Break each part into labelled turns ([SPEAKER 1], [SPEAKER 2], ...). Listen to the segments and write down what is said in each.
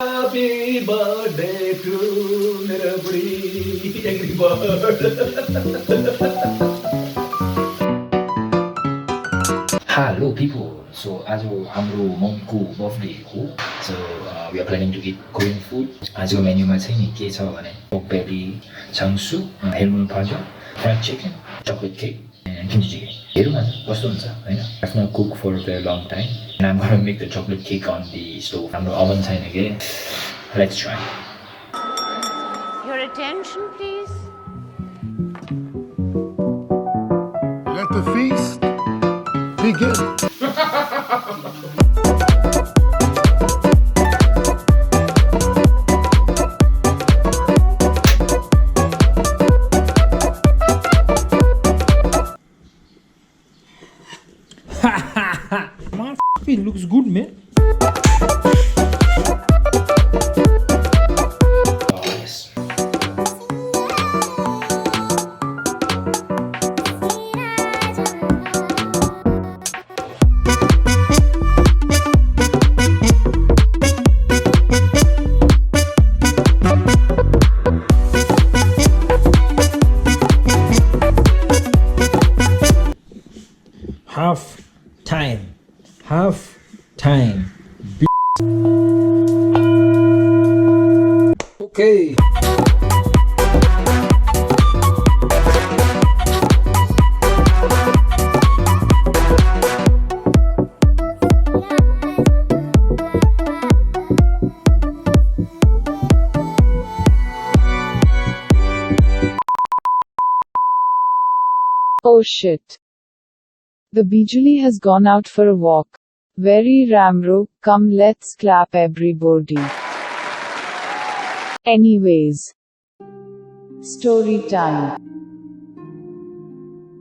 [SPEAKER 1] Happy birthday to Nirabri, angry bird. Hello people. So as हाम्रो ममको birthday हो, so we are planning to eat Korean food. आजको मेन्युमा चाहिँ नि के छ भने pork belly, changsu, Hae Mul Pa Jeon, fried chicken, chocolate cake, and kimchi jigae. हेरौँ न कस्तो हुन्छ हैन. I've not cooked for a very long time, and I'm gonna make the chocolate cake on the stove. हाम्रो oven छैन के. Let's try.
[SPEAKER 2] Your attention, please.
[SPEAKER 3] Let the feast begin.
[SPEAKER 4] Man, it looks good, man.
[SPEAKER 1] Oh yes.
[SPEAKER 4] Half time. Okay.
[SPEAKER 5] Oh shit. The Bijuli has gone out for a walk. Very Ramro, come let's clap everybody. Anyways. Story time.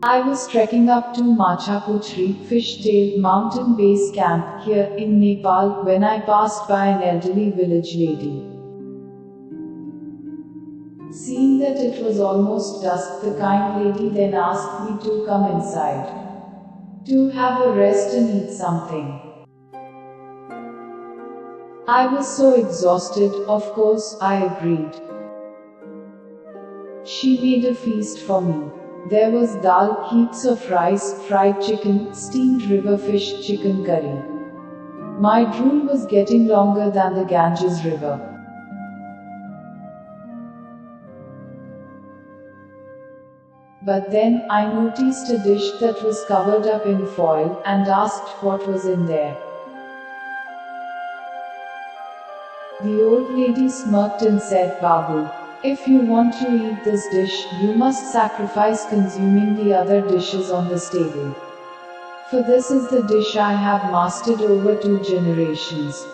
[SPEAKER 5] I was trekking up to Machapuchri, Fishtail Mountain Base Camp here in Nepal when I passed by an elderly village lady. Seeing that it was almost dusk, the kind lady then asked me to come inside. To have a rest and eat something. I was so exhausted, of course, I agreed. She made a feast for me. There was dal, heaps of rice, fried chicken, steamed river fish, chicken curry. My drool was getting longer than the Ganges river. But then, I noticed a dish that was covered up in foil, and asked what was in there. The old lady smirked and said, Babu, if you want to eat this dish, you must sacrifice consuming the other dishes on this table. For this is the dish I have mastered over 2 generations.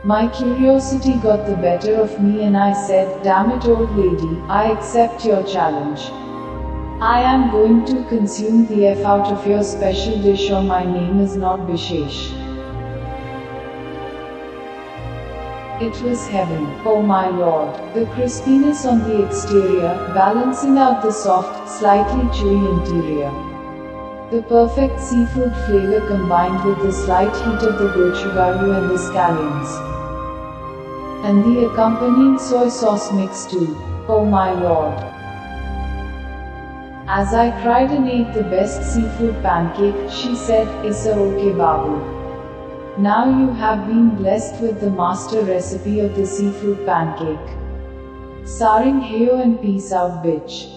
[SPEAKER 5] My curiosity got the better of me and I said, damn it old lady, I accept your challenge. I am going to consume the F out of your special dish or my name is not Bishesh. It was heaven, oh my lord, the crispiness on the exterior, balancing out the soft, slightly chewy interior. The perfect seafood flavor combined with the slight heat of the gochugaru and the scallions. And the accompanying soy sauce mix too, oh my lord. As I cried and ate the best seafood pancake, she said, Issa okay babu. Now you have been blessed with the master recipe of the seafood pancake. Saring heyo and peace out bitch.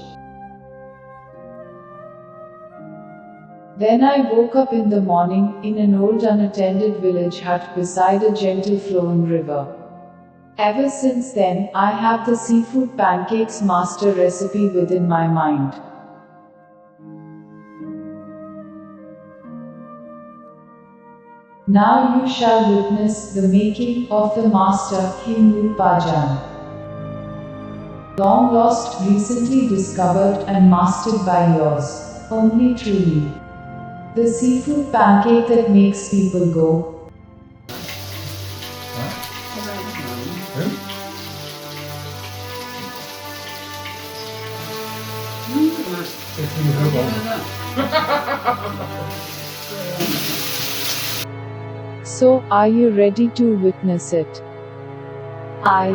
[SPEAKER 5] Then I woke up in the morning, in an old unattended village hut beside a gentle flowing river. Ever since then, I have the seafood pancakes master recipe within my mind. Now you shall witness the making of the master Hae Mul Pa Jeon. Long lost, recently discovered and mastered by yours. Only truly. The seafood pancake that makes people go. So, are you ready to witness it? I.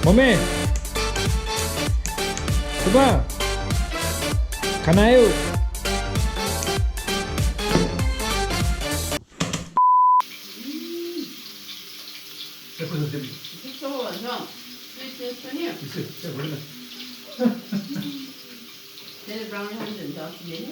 [SPEAKER 4] Mommy! Coba! Kana yuk!
[SPEAKER 2] 또 형, 스위트했더니 내일 브라운 한잔 더 주게.